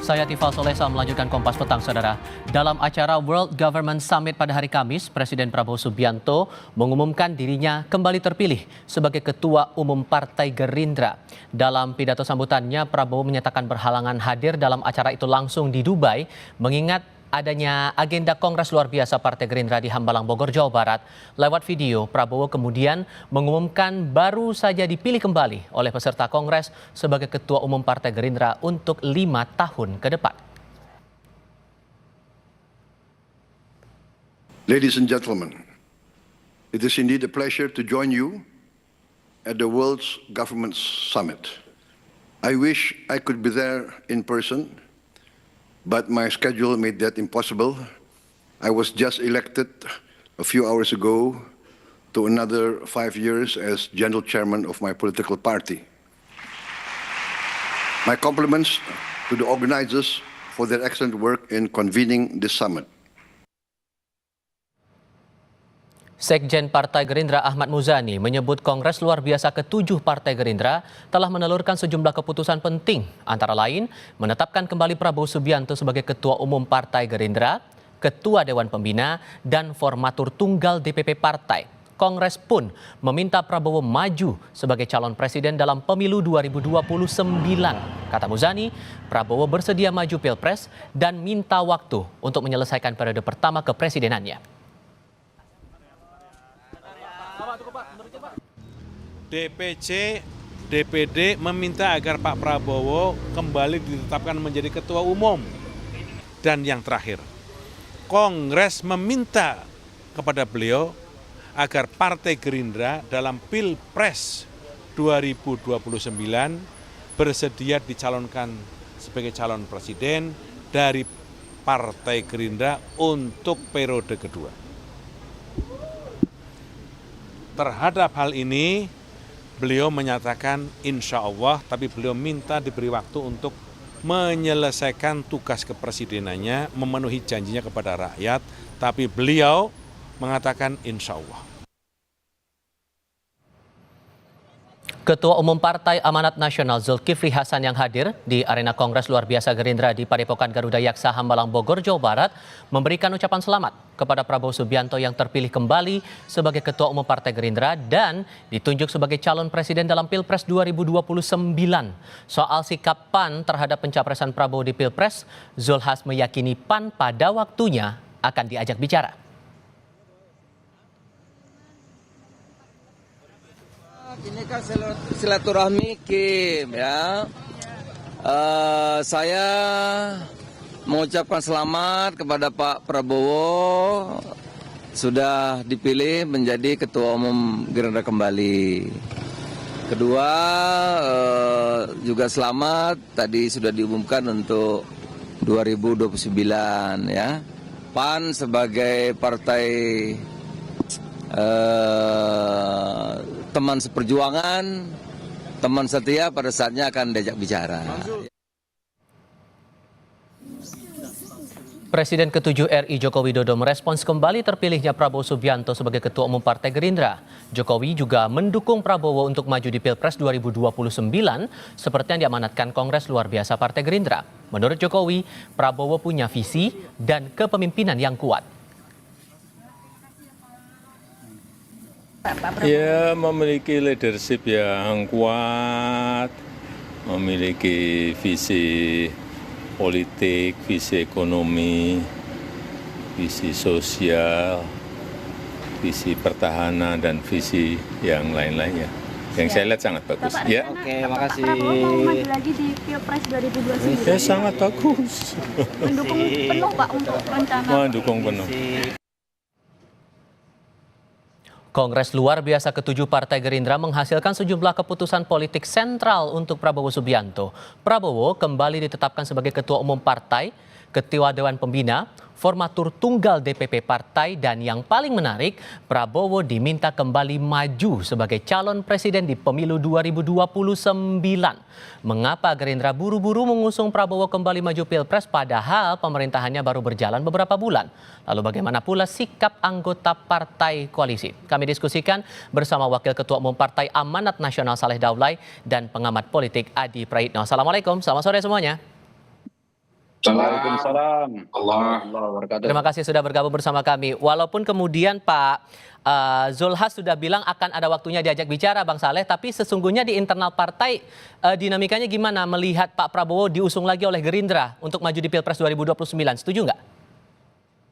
Saya Tifal Solesa melanjutkan Kompas Petang, Saudara. Dalam acara World Government Summit pada hari Kamis, Presiden Prabowo Subianto mengumumkan dirinya kembali terpilih sebagai Ketua Umum Partai Gerindra. Dalam pidato sambutannya, Prabowo menyatakan berhalangan hadir dalam acara itu langsung di Dubai, mengingat adanya agenda Kongres Luar Biasa Partai Gerindra di Hambalang, Bogor, Jawa Barat. Lewat video, Prabowo kemudian mengumumkan baru saja dipilih kembali oleh peserta Kongres sebagai Ketua Umum Partai Gerindra untuk 5 tahun ke depan. Ladies and gentlemen, it is indeed a pleasure to join you at the World's Government Summit. I wish I could be there in person, but my schedule made that impossible. I was just elected a few hours ago to another 5 years as General Chairman of my political party. My compliments to the organizers for their excellent work in convening this summit. Sekjen Partai Gerindra Ahmad Muzani menyebut Kongres Luar Biasa ke-7 Partai Gerindra telah menelurkan sejumlah keputusan penting, antara lain menetapkan kembali Prabowo Subianto sebagai Ketua Umum Partai Gerindra, Ketua Dewan Pembina, dan formatur tunggal DPP Partai. Kongres pun meminta Prabowo maju sebagai calon presiden dalam pemilu 2029. Kata Muzani, Prabowo bersedia maju Pilpres dan minta waktu untuk menyelesaikan periode pertama kepresidenannya. DPC, DPD meminta agar Pak Prabowo kembali ditetapkan menjadi ketua umum. Dan yang terakhir, Kongres meminta kepada beliau agar Partai Gerindra dalam Pilpres 2029 bersedia dicalonkan sebagai calon presiden dari Partai Gerindra untuk periode kedua. Terhadap hal ini, beliau menyatakan insya Allah, tapi beliau minta diberi waktu untuk menyelesaikan tugas kepresidenannya, memenuhi janjinya kepada rakyat, tapi beliau mengatakan insya Allah. Ketua Umum Partai Amanat Nasional Zulkifli Hasan yang hadir di arena Kongres Luar Biasa Gerindra di Padepokan Garuda Yaksa Hambalang, Bogor, Jawa Barat memberikan ucapan selamat kepada Prabowo Subianto yang terpilih kembali sebagai Ketua Umum Partai Gerindra dan ditunjuk sebagai calon presiden dalam Pilpres 2029. Soal sikap PAN terhadap pencapresan Prabowo di Pilpres, Zulhas meyakini PAN pada waktunya akan diajak bicara. Ini kan silaturahmi Kim ya. Saya mengucapkan selamat kepada Pak Prabowo sudah dipilih menjadi Ketua Umum Gerindra kembali. Kedua juga selamat tadi sudah diumumkan untuk 2029 ya. PAN sebagai partai teman seperjuangan, teman setia pada saatnya akan diajak bicara. Presiden ke-7 RI Joko Widodo merespons kembali terpilihnya Prabowo Subianto sebagai Ketua Umum Partai Gerindra. Jokowi juga mendukung Prabowo untuk maju di Pilpres 2029 seperti yang diamanatkan Kongres Luar Biasa Partai Gerindra. Menurut Jokowi, Prabowo punya visi dan kepemimpinan yang kuat. Ya, memiliki leadership yang kuat, memiliki visi politik, visi ekonomi, visi sosial, visi pertahanan, dan visi yang lain-lainnya. Yang saya lihat sangat bagus. Bapak, ya. Oke, makasih. Prabowo mau maju lagi di Pilpres 2029. Ya, sangat bagus. Mendukung penuh Pak untuk rencana. Mendukung penuh. Kongres Luar Biasa ke-7 Partai Gerindra menghasilkan sejumlah keputusan politik sentral untuk Prabowo Subianto. Prabowo kembali ditetapkan sebagai Ketua Umum Partai, Ketua Dewan Pembina, formatur tunggal DPP Partai, dan yang paling menarik, Prabowo diminta kembali maju sebagai calon presiden di pemilu 2029. Mengapa Gerindra buru-buru mengusung Prabowo kembali maju Pilpres padahal pemerintahannya baru berjalan beberapa bulan? Lalu bagaimana pula sikap anggota partai koalisi? Kami diskusikan bersama Wakil Ketua Umum Partai Amanat Nasional Saleh Daulay dan pengamat politik Adi Praitno. Assalamualaikum, selamat sore semuanya. Waalaikumsalam. Allah wabarakatuh. Terima kasih sudah bergabung bersama kami. Walaupun kemudian Pak Zulhas sudah bilang akan ada waktunya diajak bicara Bang Saleh, tapi sesungguhnya di internal partai dinamikanya gimana melihat Pak Prabowo diusung lagi oleh Gerindra untuk maju di Pilpres 2029? Setuju nggak?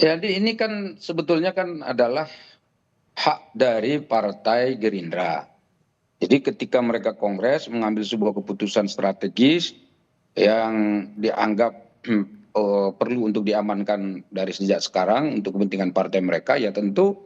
Jadi ini kan sebetulnya kan adalah hak dari Partai Gerindra. Jadi ketika mereka kongres mengambil sebuah keputusan strategis yang dianggap perlu untuk diamankan dari sejak sekarang untuk kepentingan partai mereka, ya tentu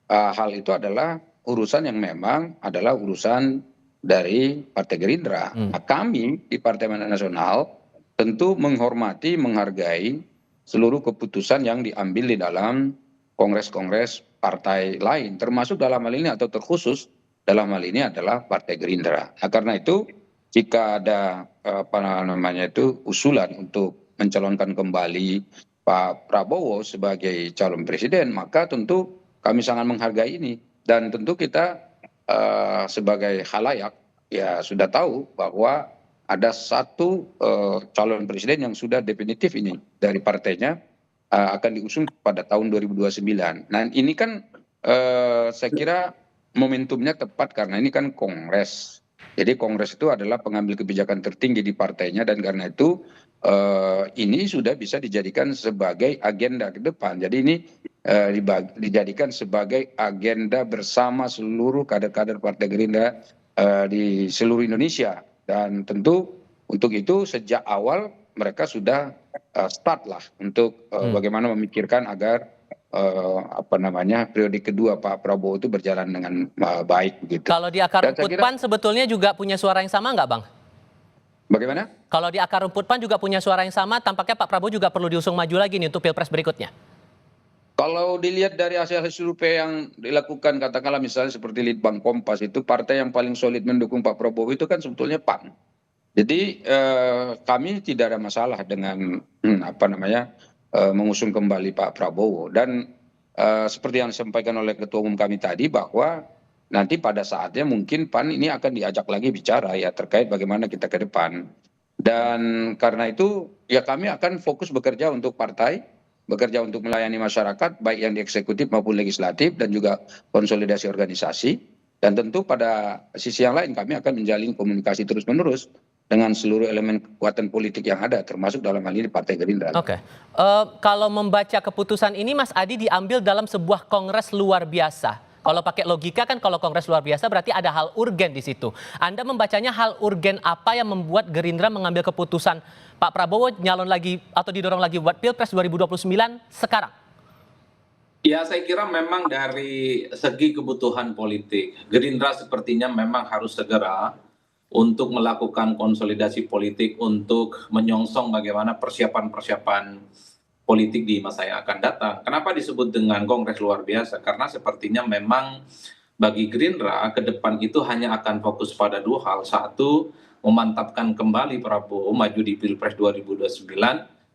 hal itu adalah urusan yang memang adalah urusan dari Partai Gerindra. Nah, kami di Partai Amanat Nasional tentu menghormati, menghargai seluruh keputusan yang diambil di dalam kongres-kongres partai lain, termasuk dalam hal ini atau terkhusus dalam hal ini adalah Partai Gerindra. Nah, karena itu jika ada usulan untuk mencalonkan kembali Pak Prabowo sebagai calon presiden, maka tentu kami sangat menghargai ini, dan tentu kita sebagai khalayak ya sudah tahu bahwa ada satu calon presiden yang sudah definitif ini dari partainya akan diusung pada tahun 2029. Nah ini kan saya kira momentumnya tepat karena ini kan kongres. Jadi kongres itu adalah pengambil kebijakan tertinggi di partainya, dan karena itu ini sudah bisa dijadikan sebagai agenda ke depan. Jadi ini dijadikan sebagai agenda bersama seluruh kader-kader Partai Gerindra di seluruh Indonesia. Dan tentu untuk itu sejak awal mereka sudah start lah untuk bagaimana memikirkan agar periode kedua Pak Prabowo itu berjalan dengan baik begitu. Kalau di akar rumput PAN sebetulnya juga punya suara yang sama nggak Bang? Bagaimana? Kalau di akar rumput PAN juga punya suara yang sama, tampaknya Pak Prabowo juga perlu diusung maju lagi nih untuk Pilpres berikutnya. Kalau dilihat dari hasil survei yang dilakukan, katakanlah misalnya seperti Litbang Kompas, itu partai yang paling solid mendukung Pak Prabowo itu kan sebetulnya PAN. Jadi kami tidak ada masalah dengan mengusung kembali Pak Prabowo. Dan seperti yang disampaikan oleh Ketua Umum kami tadi, bahwa nanti pada saatnya mungkin PAN ini akan diajak lagi bicara ya terkait bagaimana kita ke depan. Dan karena itu ya kami akan fokus bekerja untuk partai, bekerja untuk melayani masyarakat baik yang di eksekutif maupun legislatif, dan juga konsolidasi organisasi. Dan tentu pada sisi yang lain kami akan menjalin komunikasi terus-menerus dengan seluruh elemen kekuatan politik yang ada, termasuk dalam hal ini Partai Gerindra. Oke. Kalau membaca keputusan ini Mas Adi diambil dalam sebuah kongres luar biasa. Kalau pakai logika kan kalau kongres luar biasa berarti ada hal urgen di situ. Anda membacanya hal urgen apa yang membuat Gerindra mengambil keputusan Pak Prabowo nyalon lagi atau didorong lagi buat Pilpres 2029 sekarang? Ya, saya kira memang dari segi kebutuhan politik, Gerindra sepertinya memang harus segera untuk melakukan konsolidasi politik untuk menyongsong bagaimana persiapan-persiapan politik di masa yang akan datang. Kenapa disebut dengan kongres luar biasa? Karena sepertinya memang bagi Gerindra ke depan itu hanya akan fokus pada dua hal. Satu, memantapkan kembali Prabowo maju di Pilpres 2029.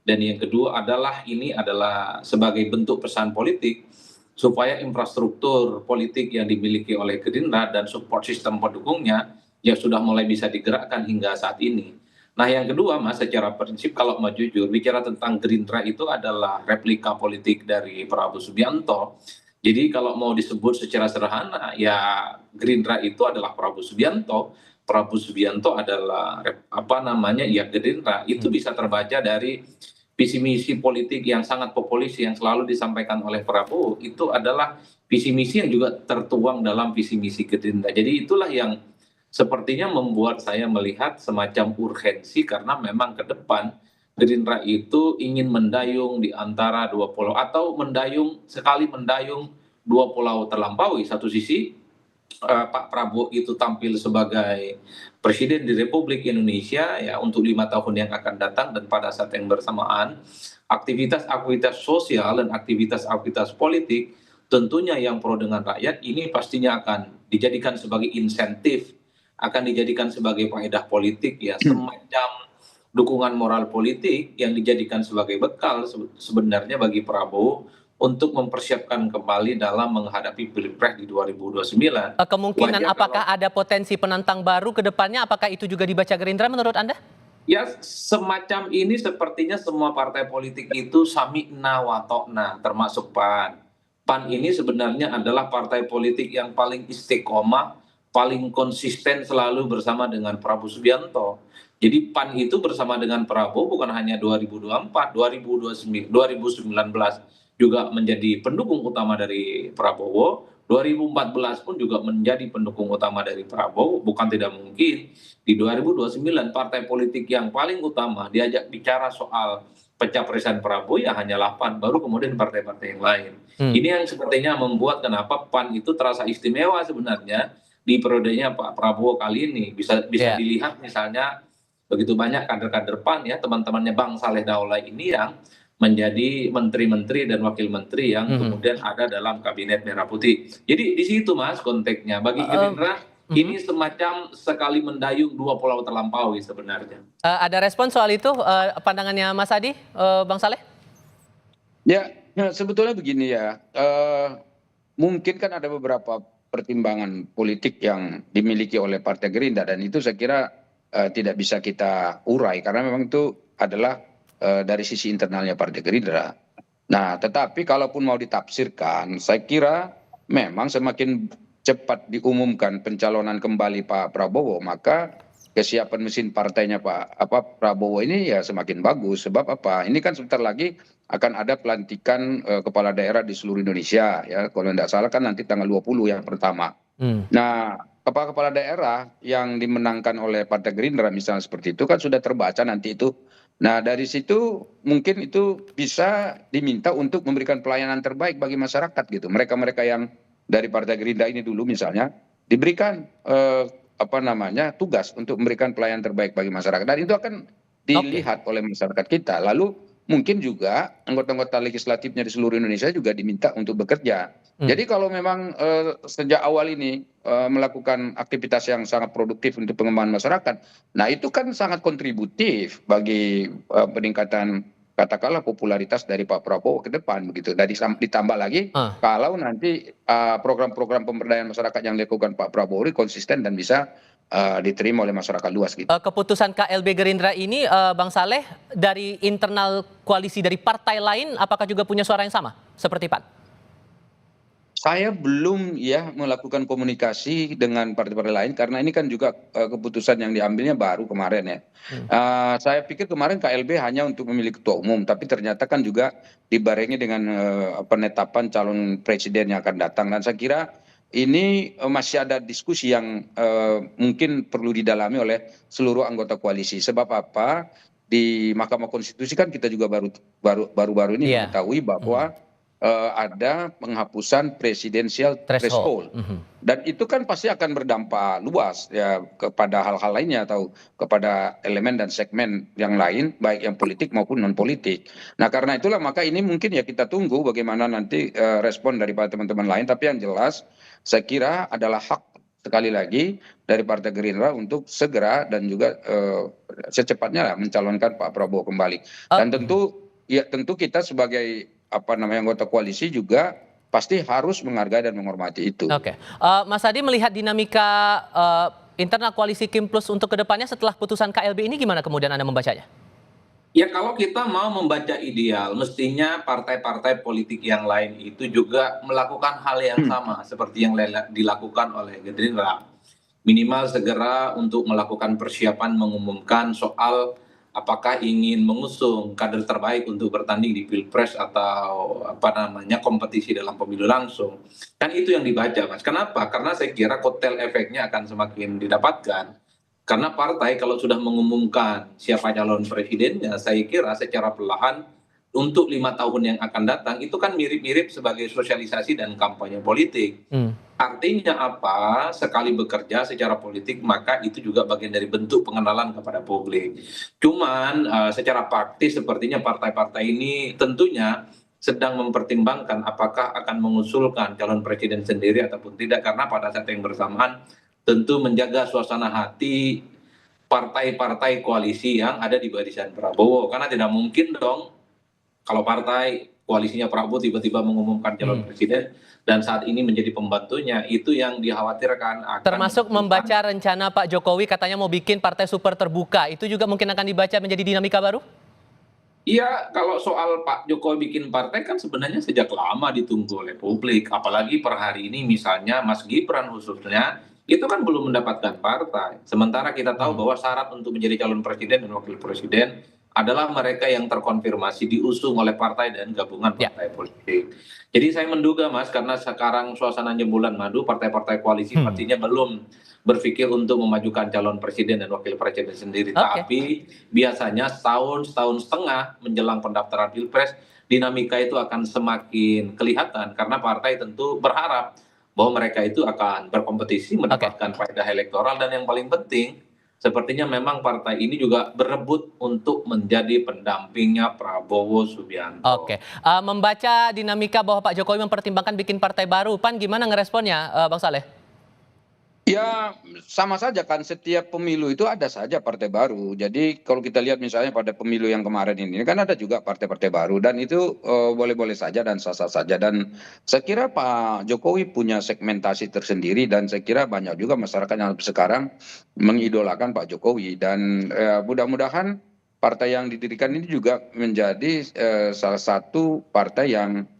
Dan yang kedua adalah ini adalah sebagai bentuk pesan politik supaya infrastruktur politik yang dimiliki oleh Gerindra dan support sistem pendukungnya ya sudah mulai bisa digerakkan hingga saat ini. Nah yang kedua Mas, secara prinsip kalau mau jujur bicara tentang Gerindra itu adalah replika politik dari Prabowo Subianto. Jadi kalau mau disebut secara sederhana ya Gerindra itu adalah Prabowo Subianto. Prabowo Subianto adalah Gerindra. Itu bisa terbaca dari visi misi politik yang sangat populis yang selalu disampaikan oleh Prabowo. Itu adalah visi misi yang juga tertuang dalam visi misi Gerindra. Jadi itulah yang sepertinya membuat saya melihat semacam urgensi karena memang ke depan Gerindra itu ingin mendayung di antara dua pulau atau mendayung dua pulau terlampaui. Satu sisi Pak Prabowo itu tampil sebagai presiden di Republik Indonesia ya untuk 5 tahun yang akan datang, dan pada saat yang bersamaan aktivitas-aktivitas sosial dan aktivitas-aktivitas politik tentunya yang pro dengan rakyat ini pastinya akan dijadikan sebagai insentif, akan dijadikan sebagai faedah politik ya, semacam dukungan moral politik yang dijadikan sebagai bekal sebenarnya bagi Prabowo untuk mempersiapkan kembali dalam menghadapi Pilpres di 2029. Kemungkinan apakah ada potensi penantang baru ke depannya, apakah itu juga dibaca Gerindra menurut Anda? Ya semacam ini sepertinya semua partai politik itu sami'na wa ta'na termasuk PAN. PAN ini sebenarnya adalah partai politik yang paling istiqomah, paling konsisten selalu bersama dengan Prabowo Subianto. Jadi PAN itu bersama dengan Prabowo bukan hanya 2024, 2029, 2019 juga menjadi pendukung utama dari Prabowo, 2014 pun juga menjadi pendukung utama dari Prabowo, bukan tidak mungkin di 2029 partai politik yang paling utama diajak bicara soal pencapresan Prabowo ya hanyalah PAN, baru kemudian partai-partai yang lain. Ini yang sepertinya membuat kenapa PAN itu terasa istimewa sebenarnya di periodenya Pak Prabowo kali ini. Bisa Ya. dilihat misalnya begitu banyak kader-kader PAN ya, teman-temannya Bang Saleh Daulay ini yang menjadi menteri-menteri dan wakil menteri yang kemudian ada dalam kabinet Merah Putih. Jadi di situ Mas konteksnya. Bagi Gerindra ini semacam sekali mendayung dua pulau terlampaui sebenarnya. Ada respon soal itu, pandangannya Mas Adi, Bang Saleh? Ya, sebetulnya begini ya, mungkin kan ada beberapa pertimbangan politik yang dimiliki oleh Partai Gerindra dan itu saya kira tidak bisa kita urai karena memang itu adalah dari sisi internalnya Partai Gerindra. Nah, tetapi kalaupun mau ditafsirkan, saya kira memang semakin cepat diumumkan pencalonan kembali Pak Prabowo, maka kesiapan mesin partainya Prabowo ini ya semakin bagus. Sebab apa? Ini kan sebentar lagi akan ada pelantikan kepala daerah di seluruh Indonesia ya. Kalau tidak salah kan nanti tanggal 20 yang pertama. Nah, kepala daerah yang dimenangkan oleh Partai Gerindra misalnya seperti itu kan sudah terbaca nanti itu. Nah, dari situ mungkin itu bisa diminta untuk memberikan pelayanan terbaik bagi masyarakat gitu. Mereka-mereka yang dari Partai Gerindra ini dulu misalnya diberikan tugas untuk memberikan pelayanan terbaik bagi masyarakat dan itu akan dilihat oleh masyarakat kita. Lalu mungkin juga anggota-anggota legislatifnya di seluruh Indonesia juga diminta untuk bekerja. Jadi kalau memang sejak awal ini melakukan aktivitas yang sangat produktif untuk pengembangan masyarakat, nah itu kan sangat kontributif bagi peningkatan katakanlah popularitas dari Pak Prabowo ke depan begitu. Dan ditambah lagi kalau nanti program-program pemberdayaan masyarakat yang dilakukan Pak Prabowo ini konsisten dan bisa diterima oleh masyarakat luas gitu. Keputusan KLB Gerindra ini, Bang Saleh, dari internal koalisi dari partai lain, apakah juga punya suara yang sama seperti PAN? Saya belum ya melakukan komunikasi dengan partai-partai lain karena ini kan juga keputusan yang diambilnya baru kemarin ya. Saya pikir kemarin KLB hanya untuk memilih ketua umum, tapi ternyata kan juga dibarengi dengan penetapan calon presiden yang akan datang. Dan saya kira ini masih ada diskusi yang mungkin perlu didalami oleh seluruh anggota koalisi. Sebab apa? Di Mahkamah Konstitusi kan kita juga baru-baru ini mengetahui bahwa ada penghapusan presidensial threshold dan itu kan pasti akan berdampak luas ya kepada hal-hal lainnya atau kepada elemen dan segmen yang lain baik yang politik maupun non politik. Nah karena itulah maka ini mungkin ya kita tunggu bagaimana nanti respon daripada teman-teman lain, tapi yang jelas saya kira adalah hak sekali lagi dari Partai Gerindra untuk segera dan juga secepatnya mencalonkan Pak Prabowo kembali. Dan tentu kita sebagai anggota koalisi juga pasti harus menghargai dan menghormati itu. Oke, Mas Adi melihat dinamika internal koalisi Kim Plus untuk kedepannya setelah putusan KLB ini gimana kemudian Anda membacanya? Ya kalau kita mau membaca ideal, mestinya partai-partai politik yang lain itu juga melakukan hal yang sama seperti yang dilakukan oleh Gerindra. Minimal segera untuk melakukan persiapan mengumumkan soal apakah ingin mengusung kader terbaik untuk bertanding di Pilpres atau kompetisi dalam pemilu langsung. Kan itu yang dibaca Mas. Kenapa? Karena saya kira kotel efeknya akan semakin didapatkan. Karena partai kalau sudah mengumumkan siapa calon presidennya, saya kira secara perlahan untuk 5 tahun yang akan datang itu kan mirip-mirip sebagai sosialisasi dan kampanye politik. Artinya apa? Sekali bekerja secara politik maka itu juga bagian dari bentuk pengenalan kepada publik. Cuman secara praktis sepertinya partai-partai ini tentunya sedang mempertimbangkan apakah akan mengusulkan calon presiden sendiri ataupun tidak, karena pada saat yang bersamaan tentu menjaga suasana hati partai-partai koalisi yang ada di barisan Prabowo. Karena tidak mungkin dong kalau partai koalisinya Prabowo tiba-tiba mengumumkan calon presiden dan saat ini menjadi pembantunya, itu yang dikhawatirkan akan Termasuk membaca rencana Pak Jokowi katanya mau bikin partai super terbuka, itu juga mungkin akan dibaca menjadi dinamika baru? Iya, kalau soal Pak Jokowi bikin partai kan sebenarnya sejak lama ditunggu oleh publik. Apalagi per hari ini misalnya Mas Gibran khususnya, itu kan belum mendapatkan partai. Sementara kita tahu bahwa syarat untuk menjadi calon presiden dan wakil presiden adalah mereka yang terkonfirmasi diusung oleh partai dan gabungan partai politik. Jadi saya menduga Mas, karena sekarang suasananya bulan madu, partai-partai koalisi pastinya belum berpikir untuk memajukan calon presiden dan wakil presiden sendiri. Tapi biasanya setahun setengah menjelang pendaftaran pilpres, dinamika itu akan semakin kelihatan karena partai tentu berharap bahwa mereka itu akan berkompetisi mendapatkan faedah elektoral, dan yang paling penting sepertinya memang partai ini juga berebut untuk menjadi pendampingnya Prabowo Subianto. Membaca dinamika bahwa Pak Jokowi mempertimbangkan bikin partai baru, PAN gimana ngeresponnya, Bang Saleh? Ya sama saja kan, setiap pemilu itu ada saja partai baru. Jadi kalau kita lihat misalnya pada pemilu yang kemarin ini kan ada juga partai-partai baru, dan itu boleh-boleh saja dan sah-sah saja. Dan saya kira Pak Jokowi punya segmentasi tersendiri, dan saya kira banyak juga masyarakat yang sekarang mengidolakan Pak Jokowi. Dan mudah-mudahan partai yang didirikan ini juga menjadi salah satu partai yang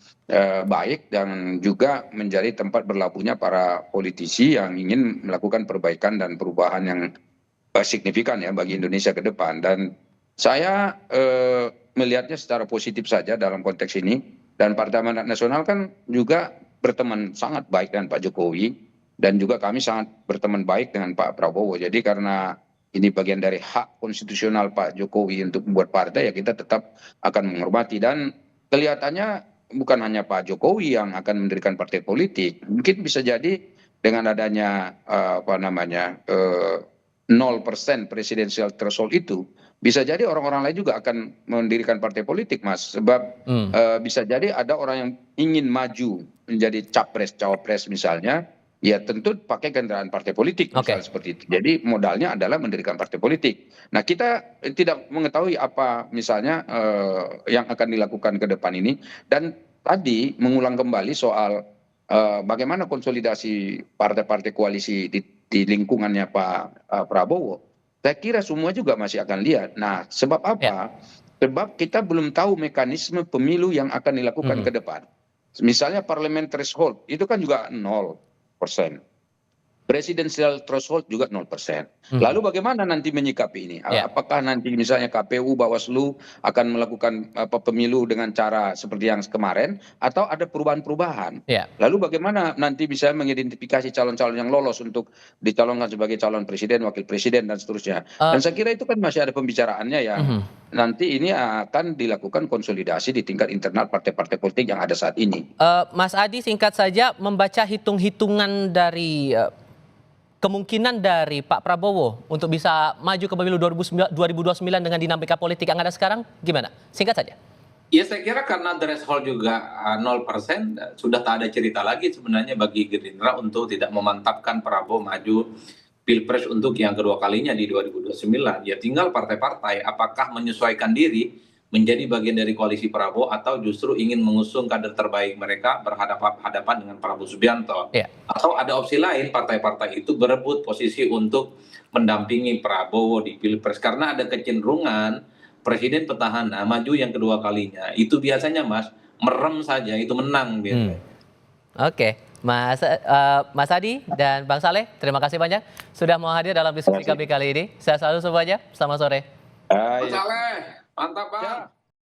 baik dan juga menjadi tempat berlabuhnya para politisi yang ingin melakukan perbaikan dan perubahan yang signifikan ya bagi Indonesia ke depan. Dan saya melihatnya secara positif saja dalam konteks ini. Dan Partai Amanat Nasional kan juga berteman sangat baik dengan Pak Jokowi, dan juga kami sangat berteman baik dengan Pak Prabowo. Jadi karena ini bagian dari hak konstitusional Pak Jokowi untuk membuat partai, ya kita tetap akan menghormati. Dan kelihatannya bukan hanya Pak Jokowi yang akan mendirikan partai politik, mungkin bisa jadi dengan adanya 0% presidensial threshold itu, bisa jadi orang-orang lain juga akan mendirikan partai politik, Mas. Sebab bisa jadi ada orang yang ingin maju menjadi capres, cawapres misalnya, ya tentu pakai kendaraan partai politik misalnya seperti itu. Jadi modalnya adalah mendirikan partai politik. Nah, kita tidak mengetahui apa misalnya yang akan dilakukan ke depan ini. Dan tadi mengulang kembali soal bagaimana konsolidasi partai-partai koalisi di lingkungannya Pak Prabowo. Saya kira semua juga masih akan lihat. Nah, sebab apa? Sebab kita belum tahu mekanisme pemilu yang akan dilakukan ke depan. Misalnya parliament threshold itu kan juga 0%. Presidensial threshold juga 0%. Lalu bagaimana nanti menyikapi ini? Apakah nanti misalnya KPU, Bawaslu akan melakukan pemilu dengan cara seperti yang kemarin, atau ada perubahan-perubahan? Lalu bagaimana nanti bisa mengidentifikasi calon-calon yang lolos untuk dicalonkan sebagai calon presiden, wakil presiden, dan seterusnya? Dan saya kira itu kan masih ada pembicaraannya yang nanti ini akan dilakukan konsolidasi di tingkat internal partai-partai politik yang ada saat ini. Mas Adi, singkat saja, membaca hitung-hitungan dari kemungkinan dari Pak Prabowo untuk bisa maju ke pemilu 2029 dengan dinamika politik yang ada sekarang, gimana? Singkat saja. Ya, saya kira karena threshold juga 0%, sudah tak ada cerita lagi sebenarnya bagi Gerindra untuk tidak memantapkan Prabowo maju Pilpres untuk yang kedua kalinya di 2029. Ya tinggal partai-partai apakah menyesuaikan diri menjadi bagian dari koalisi Prabowo atau justru ingin mengusung kader terbaik mereka berhadapan dengan Prabowo Subianto. Atau ada opsi lain, partai-partai itu berebut posisi untuk mendampingi Prabowo di Pilpres. Karena ada kecenderungan presiden petahana maju yang kedua kalinya, itu biasanya Mas, merem saja, itu menang biasanya. Mas Adi dan Bang Saleh, terima kasih banyak sudah mau hadir dalam diskusi kami kali ini. Saya selalu semuanya, selamat sore. Mas Saleh, mantap Bang.